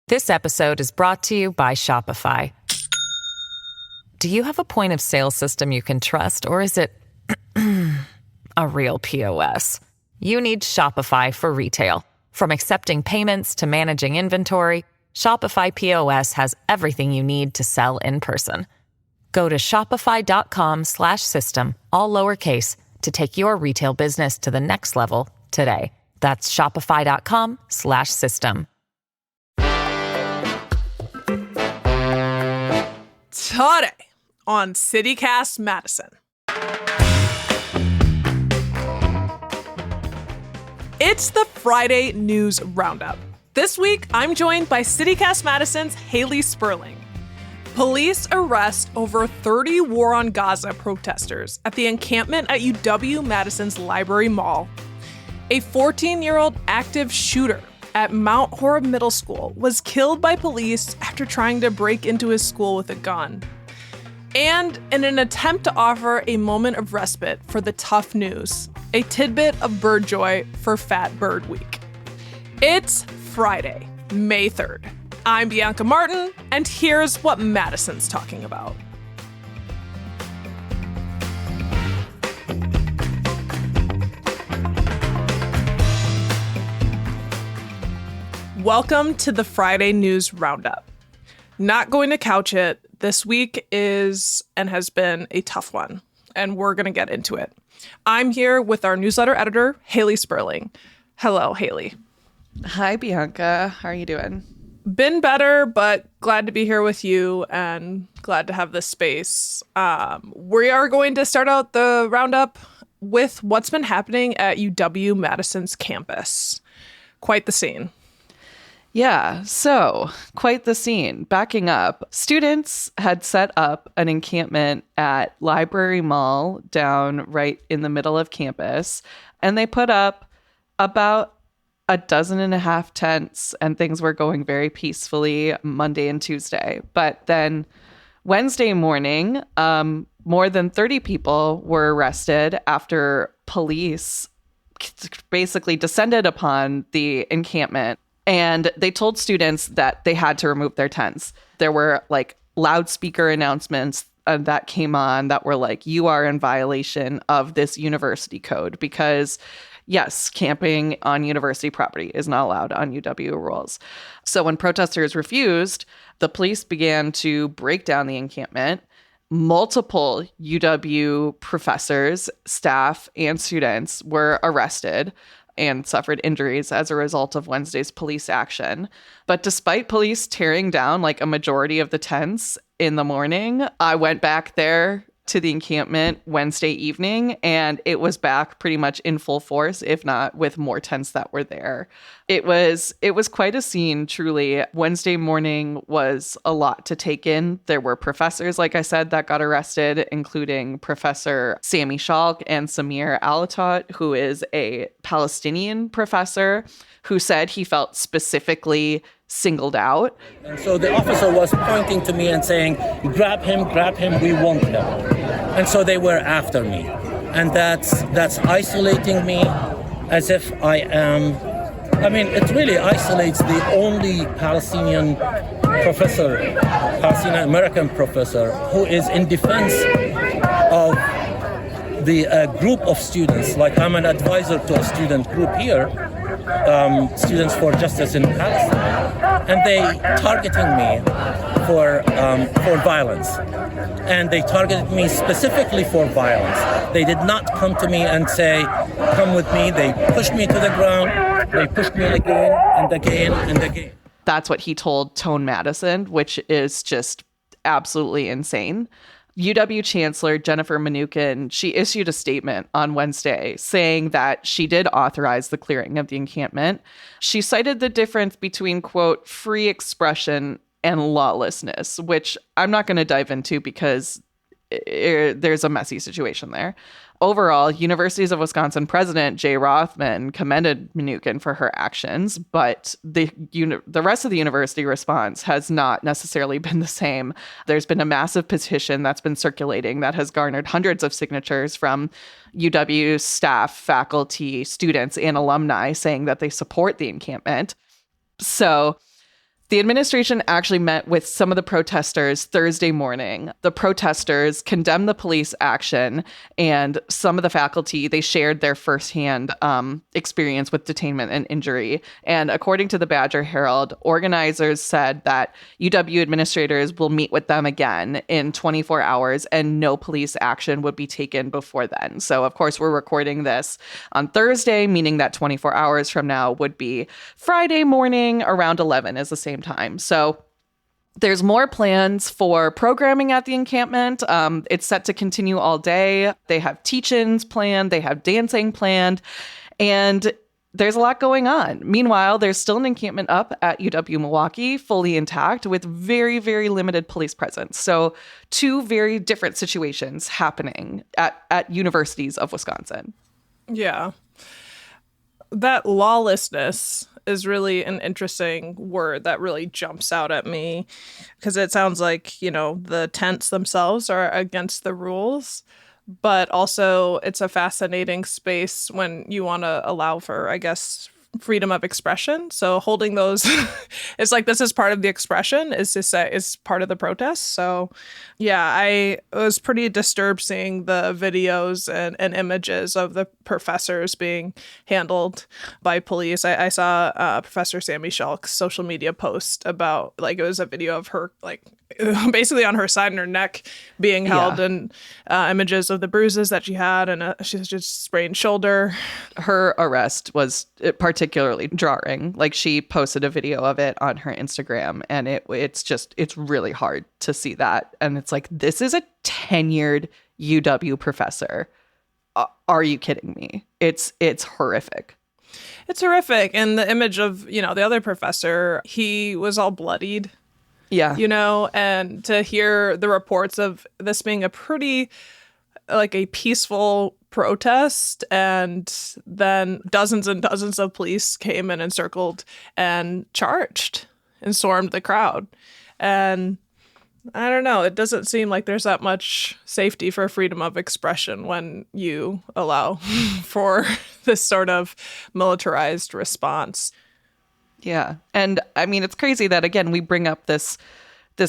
This episode is brought to you by Shopify. Do you have a point of sale system you can trust, or is it a real POS? You need Shopify for retail. From accepting payments to managing inventory, Shopify POS has everything you need to sell in person. Go to shopify.com/system, all lowercase, to take your retail business to the next level today. That's shopify.com/system. Today on CityCast Madison. It's the Friday News Roundup. This week, I'm joined by CityCast Madison's Hayley Sperling. Police arrest over 30 War on Gaza protesters at the encampment at UW-Madison's Library Mall. A 14-year-old active shooter at Mount Horeb Middle School was killed by police after trying to break into his school with a gun. And in an attempt to offer a moment of respite for the tough news, a tidbit of bird joy for Fat Bird Week. It's Friday, May 3rd. I'm Bianca Martin, and here's what Madison's talking about. Welcome to the Friday News Roundup. Not going to couch it. This week is and has been a tough one, and we're going to get into it. I'm here with our newsletter editor, Hayley Sperling. Hello, Hayley. Hi, Bianca. How are you doing? Been better, but glad to be here with you and glad to have this space. We are going to start out the roundup with what's been happening at UW-Madison's campus. Quite the scene. Yeah, so quite the scene. Backing up, students had set up an encampment at Library Mall down right in the middle of campus, and they put up about 12 tents, and things were going very peacefully Monday and Tuesday. But then Wednesday morning, more than 30 people were arrested after police basically descended upon the encampment. And they told students that they had to remove their tents. There were like loudspeaker announcements that came on that were like, you are in violation of this university code because, yes, camping on university property is not allowed on UW rules. So when protesters refused, the police began to break down the encampment. Multiple UW professors, staff, and students were arrested and suffered injuries as a result of Wednesday's police action. But despite police tearing down like a majority of the tents in the morning, I went back there to the encampment Wednesday evening, and it was back pretty much in full force, if not with more tents that were there. It was quite a scene, truly. Wednesday morning was a lot to take in. There were professors, like I said, that got arrested, including Professor Sami Schalk and Samir Alatot, who is a Palestinian professor who said he felt specifically singled out. And so the officer was pointing to me and saying, grab him, we want him. And so they were after me. And that's isolating me as if it really isolates the only Palestinian American professor who is in defense of the group of students. Like I'm an advisor to a student group here, Students for Justice in Palestine, and they targeting me for violence. And they targeted me specifically for violence. They did not come to me and say, come with me. They pushed me to the ground. They pushed me again and again and again. That's what he told Tone Madison, which is just absolutely insane. UW Chancellor Jennifer Mnuchin, she issued a statement on Wednesday saying that she did authorize the clearing of the encampment. She cited the difference between, quote, free expression and lawlessness, which I'm not going to dive into because there's a messy situation there. Overall, Universities of Wisconsin President Jay Rothman commended Mnuchin for her actions, but the rest of the university response has not necessarily been the same. There's been a massive petition that's been circulating that has garnered hundreds of signatures from UW staff, faculty, students, and alumni saying that they support the encampment. So The administration actually met with some of the protesters Thursday morning. The protesters condemned the police action, and some of the faculty, they shared their firsthand experience with detainment and injury. And according to the Badger Herald, organizers said that UW administrators will meet with them again in 24 hours and no police action would be taken before then. So, of course, we're recording this on Thursday, meaning that 24 hours from now would be Friday morning around 11 is the same time. So there's more plans for programming at the encampment. It's set to continue all day. They have teach-ins planned. They have dancing planned. And there's a lot going on. Meanwhile, there's still an encampment up at UW-Milwaukee, fully intact, with very, very limited police presence. So two very different situations happening at universities of Wisconsin. Yeah. That lawlessness is really an interesting word that really jumps out at me because it sounds like, the tents themselves are against the rules, but also it's a fascinating space when you want to allow for, I guess, freedom of expression. So holding those, it's like this is part of the expression, is to say is part of the protest. So yeah, I was pretty disturbed seeing the videos and images of the professors being handled by police. I saw Professor Sammy Shulk's social media post about, like, it was a video of her, like, basically on her side and her neck being held, and images of the bruises that she had, and she's just sprained shoulder. Her arrest was particularly jarring. Like, she posted a video of it on her Instagram, and it's really hard to see that. And it's like, this is a tenured UW professor. Are you kidding me? It's horrific. It's horrific. And the image of, the other professor, he was all bloodied. Yeah. And to hear the reports of this being a pretty, like, a peaceful protest, and then dozens and dozens of police came and encircled and charged and stormed the crowd. And I don't know, it doesn't seem like there's that much safety for freedom of expression when you allow for this sort of militarized response. Yeah. And I mean, it's crazy that, again, we bring up this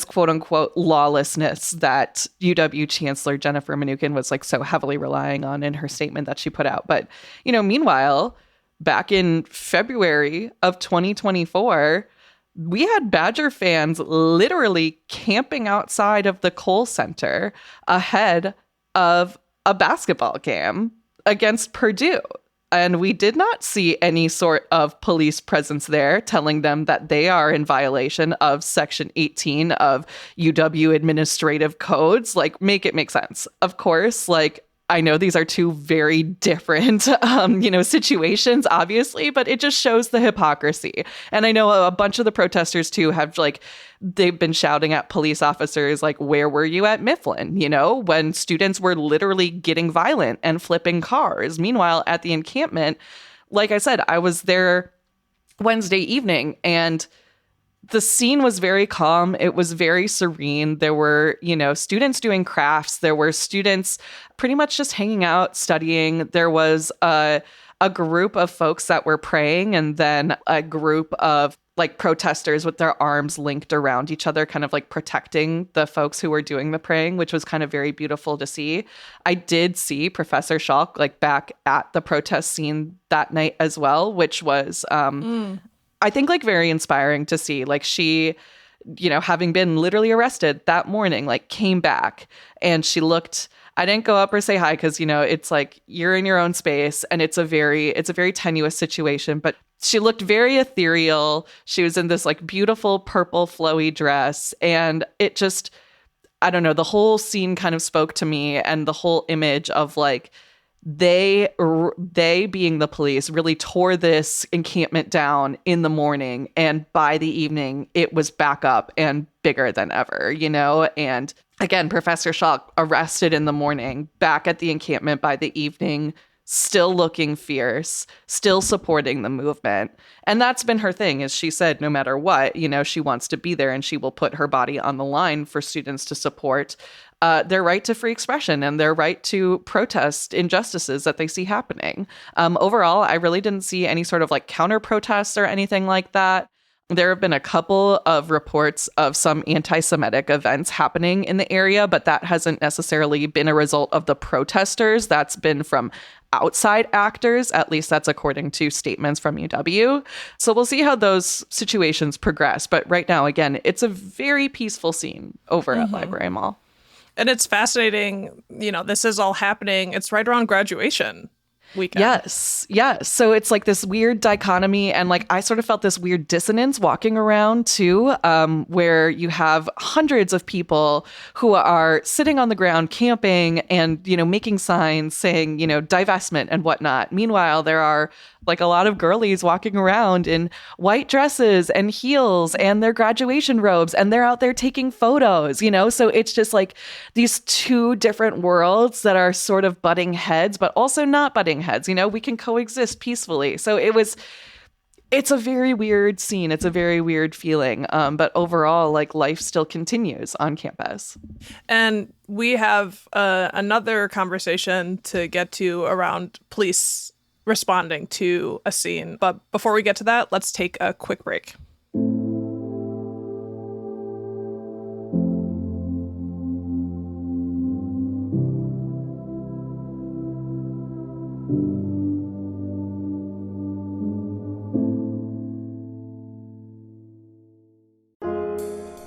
quote unquote lawlessness that UW Chancellor Jennifer Mnuchin was, like, so heavily relying on in her statement that she put out. But, meanwhile, back in February of 2024, we had Badger fans literally camping outside of the Kohl Center ahead of a basketball game against Purdue. And we did not see any sort of police presence there telling them that they are in violation of Section 18 of UW administrative codes. Like, make it make sense. Of course, like, I know these are two very different, situations, obviously, but it just shows the hypocrisy. And I know a bunch of the protesters, too, have, like, they've been shouting at police officers, like, where were you at Mifflin, when students were literally getting violent and flipping cars. Meanwhile, at the encampment, like I said, I was there Wednesday evening, and the scene was very calm. It was very serene. There were, students doing crafts. There were students pretty much just hanging out, studying. There was a group of folks that were praying, and then a group of, like, protesters with their arms linked around each other, kind of like protecting the folks who were doing the praying, which was kind of very beautiful to see. I did see Professor Shulk, like, back at the protest scene that night as well, which was I think, like, very inspiring to see. Like, she, having been literally arrested that morning, like, came back, and she looked, I didn't go up or say hi because, it's like, you're in your own space, and it's a very tenuous situation, but she looked very ethereal. She was in this, like, beautiful purple flowy dress, and it just, I don't know, the whole scene kind of spoke to me, and the whole image of, like, they being the police really tore this encampment down in the morning, and by the evening it was back up and bigger than ever, and again, Professor Shulk arrested in the morning, back at the encampment by the evening, still looking fierce, still supporting the movement. And that's been her thing, is she said no matter what, she wants to be there, and she will put her body on the line for students to support their right to free expression and their right to protest injustices that they see happening. Overall, I really didn't see any sort of, like, counter protests or anything like that. There have been a couple of reports of some anti-Semitic events happening in the area, but that hasn't necessarily been a result of the protesters. That's been from outside actors. At least that's according to statements from UW. So we'll see how those situations progress. But right now, again, it's a very peaceful scene over at Library Mall. And it's fascinating, this is all happening. It's right around graduation weekend. Yes. So it's like this weird dichotomy. And like, I sort of felt this weird dissonance walking around too, where you have hundreds of people who are sitting on the ground camping and, making signs saying, divestment and whatnot. Meanwhile, there are like a lot of girlies walking around in white dresses and heels and their graduation robes, and they're out there taking photos, So it's just like these two different worlds that are sort of butting heads, but also not butting heads, we can coexist peacefully. So it's a very weird scene. It's a very weird feeling. But overall, like, life still continues on campus. And we have another conversation to get to around police responding to a scene. But before we get to that, let's take a quick break.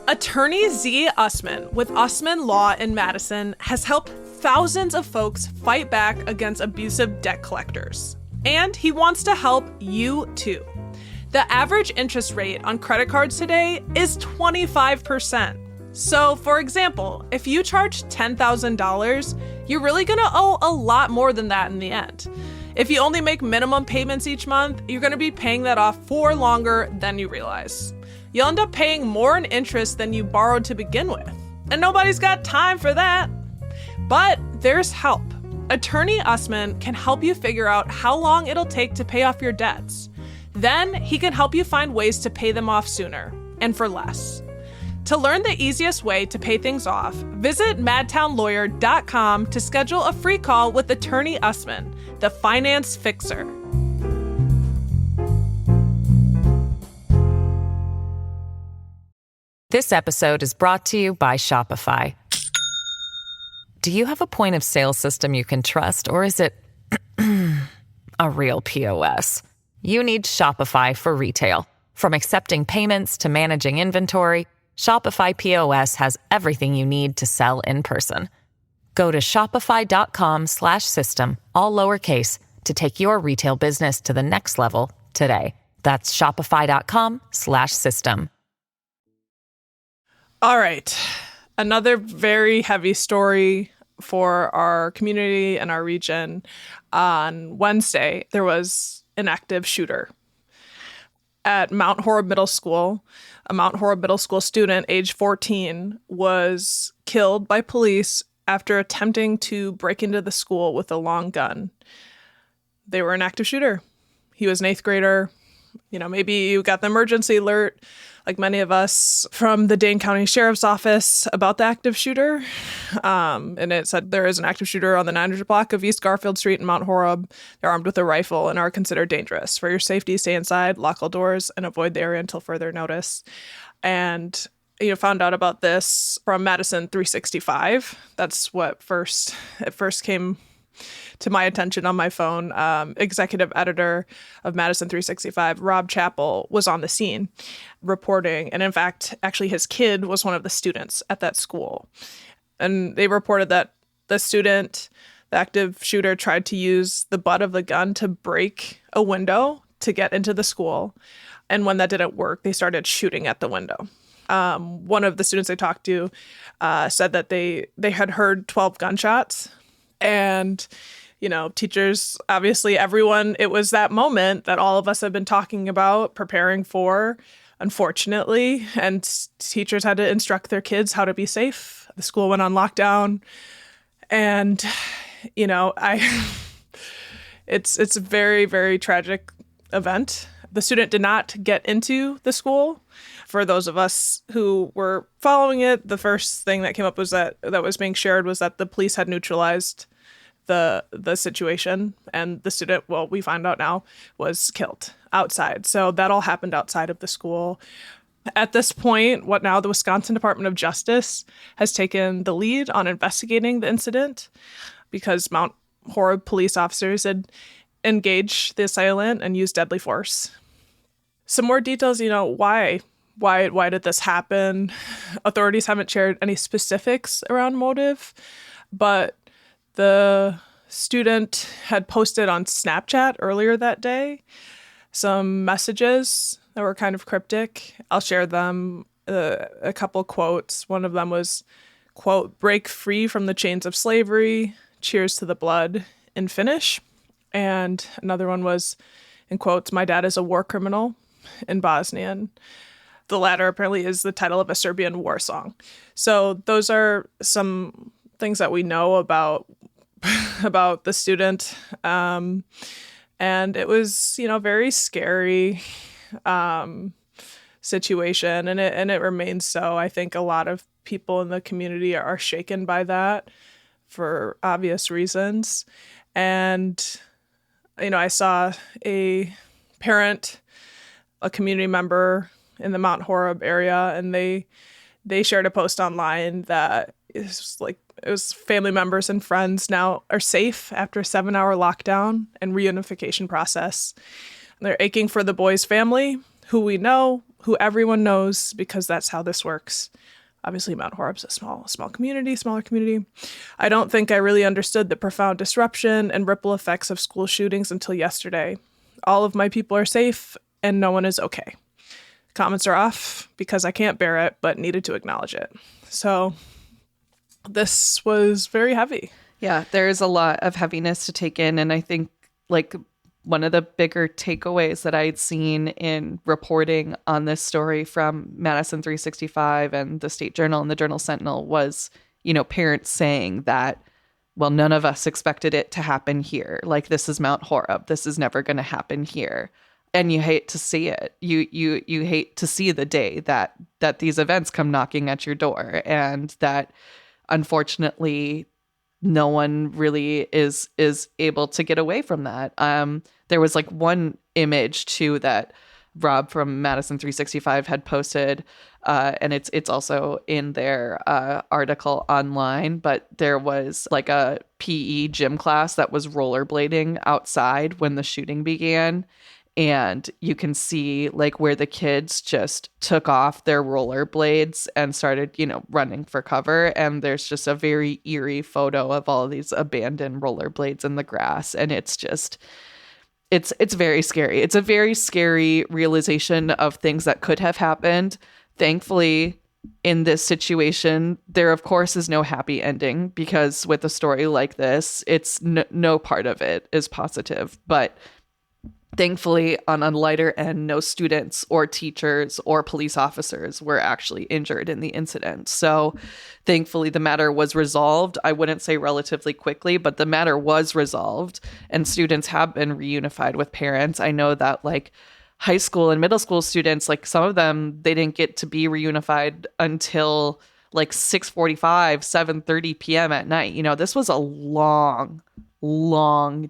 Attorney Z. Usman with Usman Law in Madison has helped thousands of folks fight back against abusive debt collectors. And he wants to help you too. The average interest rate on credit cards today is 25%. So, for example, if you charge $10,000, you're really gonna owe a lot more than that in the end. If you only make minimum payments each month, you're gonna be paying that off for longer than you realize. You'll end up paying more in interest than you borrowed to begin with. And nobody's got time for that. But there's help. Attorney Usman can help you figure out how long it'll take to pay off your debts. Then he can help you find ways to pay them off sooner and for less. To learn the easiest way to pay things off, visit madtownlawyer.com to schedule a free call with Attorney Usman, the finance fixer. This episode is brought to you by Shopify. Do you have a point of sale system you can trust, or is it a real POS? You need Shopify for retail. From accepting payments to managing inventory, Shopify POS has everything you need to sell in person. Go to shopify.com/system, all lowercase, to take your retail business to the next level today. That's shopify.com/system. All right. Another very heavy story for our community and our region. On Wednesday, there was an active shooter at Mount Horeb Middle School. A Mount Horeb Middle School student, age 14, was killed by police after attempting to break into the school with a long gun. They were an active shooter. He was an 8th grader. Maybe you got the emergency alert, like many of us, from the Dane County Sheriff's Office about the active shooter. And it said there is an active shooter on the 900 block of East Garfield Street in Mount Horeb. They're armed with a rifle and are considered dangerous. For your safety, stay inside, lock all doors, and avoid the area until further notice. And found out about this from Madison 365. That's what first came to my attention on my phone. Executive editor of Madison 365, Rob Chappell, was on the scene reporting. And in fact, actually his kid was one of the students at that school. And they reported that the student, the active shooter, tried to use the butt of the gun to break a window to get into the school. And when that didn't work, they started shooting at the window. One of the students I talked to said that they had heard 12 gunshots. And, teachers, obviously everyone, it was that moment that all of us have been talking about, preparing for, unfortunately. And teachers had to instruct their kids how to be safe. The school went on lockdown. And, it's a very, very tragic event. The student did not get into the school. For those of us who were following it, the first thing that came up was that was being shared was that the police had neutralized the situation, and the student, well, we find out now, was killed outside. So that all happened outside of the school. At this point, the Wisconsin Department of Justice has taken the lead on investigating the incident because Mount Horeb police officers had engaged the assailant and used deadly force. Some more details, why did this happen? Authorities haven't shared any specifics around motive, but the student had posted on Snapchat earlier that day some messages that were kind of cryptic. I'll share them, a couple quotes. One of them was, quote, "Break free from the chains of slavery, cheers to the blood," in Finnish. And another one was, in quotes, "My dad is a war criminal," in Bosnian. The latter apparently is the title of a Serbian war song. So those are some things that we know about the student. And it was, very scary situation, and it remains so. I think a lot of people in the community are shaken by that for obvious reasons. And, I saw a parent, a community member in the Mount Horeb area, and they shared a post online that it was family members and friends now are safe after a 7-hour lockdown and reunification process. And they're aching for the boy's family, who everyone knows, because that's how this works. Obviously, Mount Horeb's a smaller community. I don't think I really understood the profound disruption and ripple effects of school shootings until yesterday. All of my people are safe and no one is okay. Comments are off because I can't bear it, but needed to acknowledge it. So this was very heavy. Yeah, there's a lot of heaviness to take in. And I think one of the bigger takeaways that I'd seen in reporting on this story from Madison 365 and the State Journal and the Journal Sentinel was, parents saying that, well, none of us expected it to happen here. This is Mount Horeb. This is never going to happen here. And you hate to see it. You hate to see the day that these events come knocking at your door, and that unfortunately no one really is able to get away from that. There was one image too that Rob from Madison 365 had posted, and it's also in their article online, but there was a PE gym class that was rollerblading outside when the shooting began. And you can see where the kids just took off their rollerblades and started, running for cover. And there's just a very eerie photo of all of these abandoned rollerblades in the grass. And it's just, it's very scary. It's a very scary realization of things that could have happened. Thankfully, in this situation, there, of course, is no happy ending, because with a story like this, it's no part of it is positive. But thankfully, on a lighter end, no students or teachers or police officers were actually injured in the incident. So thankfully, the matter was resolved. I wouldn't say relatively quickly, but the matter was resolved, and students have been reunified with parents. I know that high school and middle school students, some of them, they didn't get to be reunified until 6:45, 7:30 p.m. at night. This was a long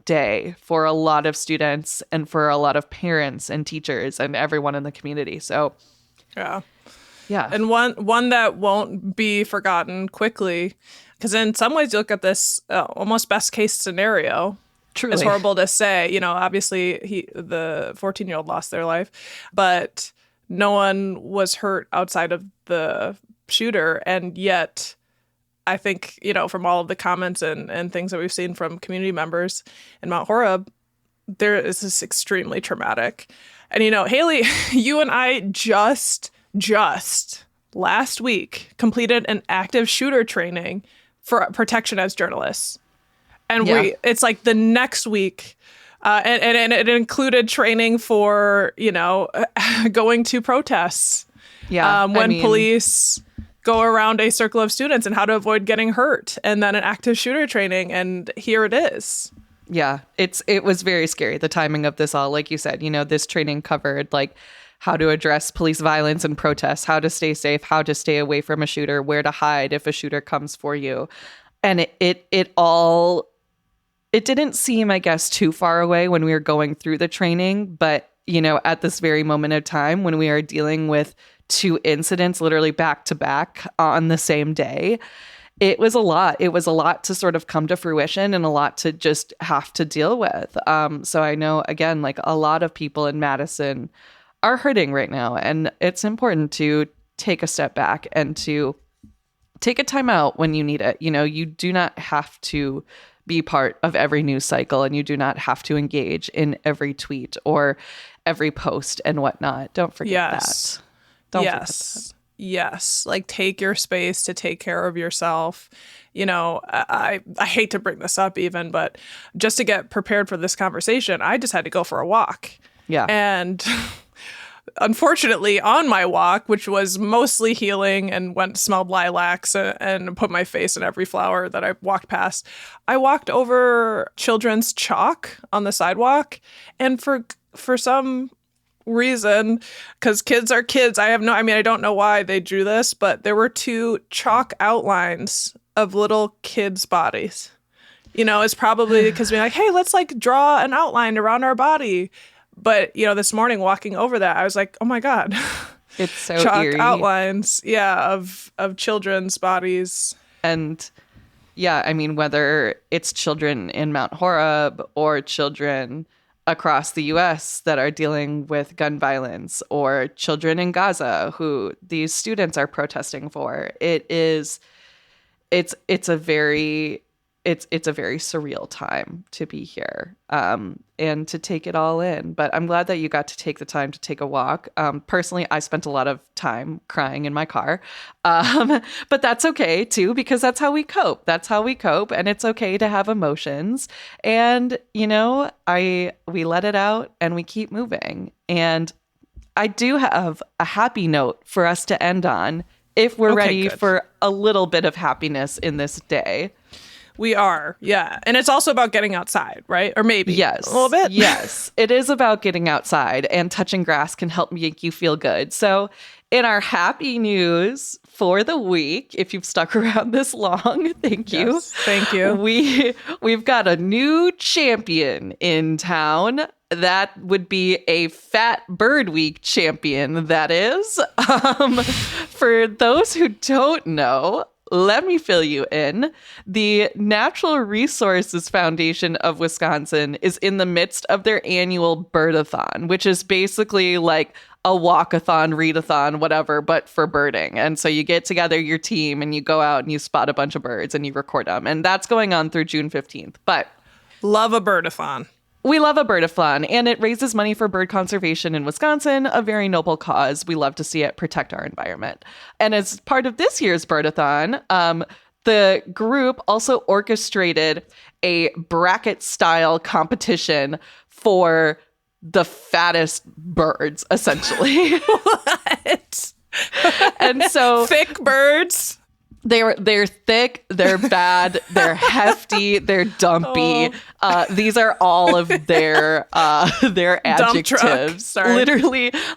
day for a lot of students and for a lot of parents and teachers and everyone in the community. So yeah. And one that won't be forgotten quickly, because in some ways you look at this almost best case scenario. Truly. It's horrible to say, obviously the 14-year-old lost their life, but no one was hurt outside of the shooter. And yet I think, from all of the comments and things that we've seen from community members in Mount Horeb, there is this extremely traumatic. And, Hayley, you and I just last week completed an active shooter training for protection as journalists. And it's the next week. And it included training for, going to protests. Yeah. When police go around a circle of students and how to avoid getting hurt, and then an active shooter training. And here it is. Yeah, it was very scary. The timing of this all, like you said, this training covered how to address police violence and protests, how to stay safe, how to stay away from a shooter, where to hide if a shooter comes for you. And it all it didn't seem, I guess, too far away when we were going through the training. But, at this very moment of time when we are dealing with 2 incidents literally back to back on the same day, it was a lot. It was a lot to sort of come to fruition and a lot to just have to deal with. So I know, again, like a lot of people in Madison are hurting right now. And it's important to take a step back and to take a time out when you need it. You do not have to be part of every news cycle, and you do not have to engage in every tweet or every post and whatnot. Don't forget that. Don't forget that. Yes. Like, take your space to take care of yourself. I hate to bring this up even, but just to get prepared for this conversation, I just had to go for a walk. Yeah. And unfortunately, on my walk, which was mostly healing and smelled lilacs and put my face in every flower that I walked past, I walked over children's chalk on the sidewalk. And for some reason, because kids are kids, I don't know why they drew this, but there were 2 chalk outlines of little kids' bodies. It's probably because we're like, hey, let's like draw an outline around our body. But, this morning walking over that, I was like, oh my God. It's so chalk eerie. outlines, of children's bodies. And yeah, whether it's children in Mount Horeb or children across the US that are dealing with gun violence, or children in Gaza who these students are protesting for, it's a very surreal time to be here, and to take it all in. But I'm glad that you got to take the time to take a walk. Personally, I spent a lot of time crying in my car, but that's okay too, because that's how we cope. And it's okay to have emotions. And, we let it out and we keep moving. And I do have a happy note for us to end on, if we're ready for a little bit of happiness in this day. We are, yeah. And it's also about getting outside, right? Or maybe yes, a little bit. Yes, it is about getting outside, and touching grass can help make you feel good. So in our happy news for the week, if you've stuck around this long, thank you. Yes, thank you. We've got a new champion in town. That would be a Fat Bird Week champion, that is. For those who don't know, let me fill you in. The Natural Resources Foundation of Wisconsin is in the midst of their annual birdathon, which is basically like a walkathon, readathon, whatever, but for birding. And so you get together your team and you go out and you spot a bunch of birds and you record them. And that's going on through June 15th. But love a birdathon. We love a birdathon, and it raises money for bird conservation in Wisconsin, a very noble cause. We love to see it protect our environment. And as part of this year's birdathon, the group also orchestrated a bracket-style competition for the fattest birds, essentially. What? And so thick birds. They're thick, they're bad, they're hefty, they're dumpy. These are all of their adjectives.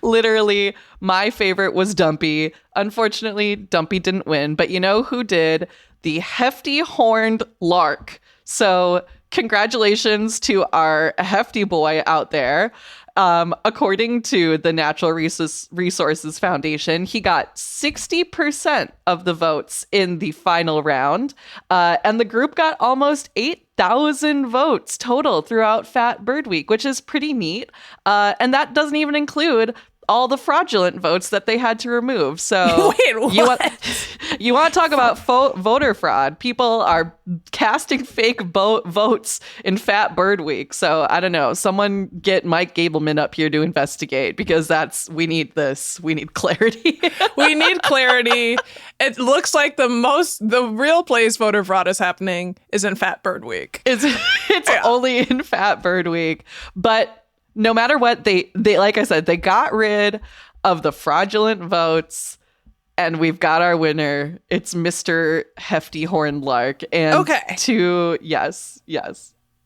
Literally, my favorite was dumpy. Unfortunately, dumpy didn't win, but you know who did? The hefty horned lark. So congratulations to our hefty boy out there. According to the Natural Resources Foundation, he got 60% of the votes in the final round, and the group got almost 8,000 votes total throughout Fat Bird Week, which is pretty neat. And that doesn't even include all the fraudulent votes that they had to remove. So wait, what? You want to talk about voter fraud? People are casting fake votes in Fat Bird Week. So I don't know. Someone get Mike Gableman up here to investigate, because we need this. We need clarity. We need clarity. It looks like the real place voter fraud is happening is in Fat Bird Week. It's only in Fat Bird Week, but no matter what, they like I said, they got rid of the fraudulent votes, and we've got our winner. It's Mr. Hefty Horned Lark. And okay. Yes.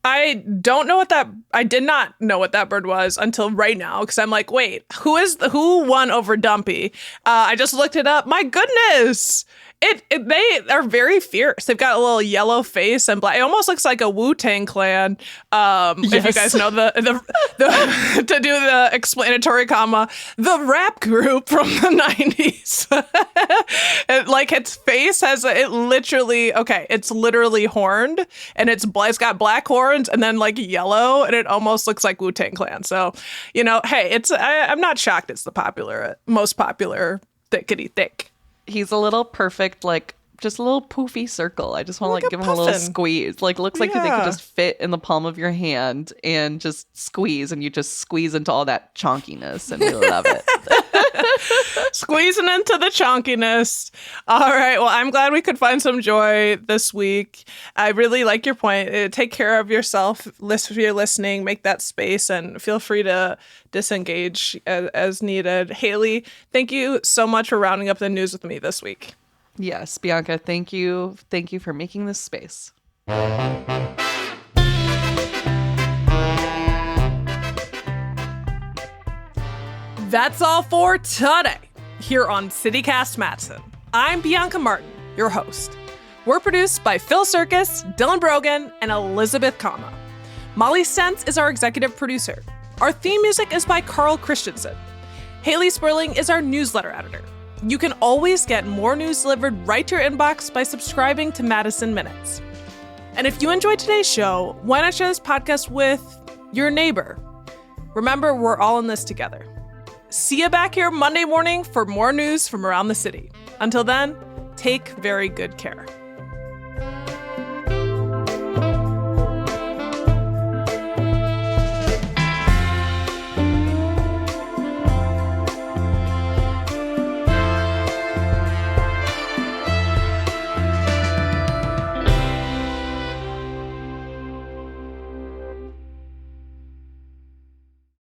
I did not know what that bird was until right now, because I'm like, wait, who won over Dumpy? I just looked it up. My goodness. They are very fierce. They've got a little yellow face and black. It almost looks like a Wu-Tang Clan. If you guys know the to do the explanatory comma, the rap group from the 90s. Its face it's literally horned, and it's got black horns and then like yellow, and it almost looks like Wu-Tang Clan. So, hey, I'm not shocked it's the most popular thickety thick. He's a little perfect, like just a little poofy circle. I just want to give him a little squeeze. Like, looks like they could just fit in the palm of your hand and just squeeze, and you just squeeze into all that chonkiness, and we love it. Squeezing into the chonkiness. All right. Well, I'm glad we could find some joy this week. I really like your point. Take care of yourself. If you're listening, make that space, and feel free to disengage as needed. Hayley, thank you so much for rounding up the news with me this week. Yes, Bianca, thank you. Thank you for making this space. That's all for today here on CityCast Madison. I'm Bianca Martin, your host. We're produced by Phil Circus, Dylan Brogan, and Elizabeth Kama. Molly Stentz is our executive producer. Our theme music is by Carl Christensen. Hayley Sperling is our newsletter editor. You can always get more news delivered right to your inbox by subscribing to Madison Minutes. And if you enjoyed today's show, why not share this podcast with your neighbor? Remember, we're all in this together. See you back here Monday morning for more news from around the city. Until then, take very good care.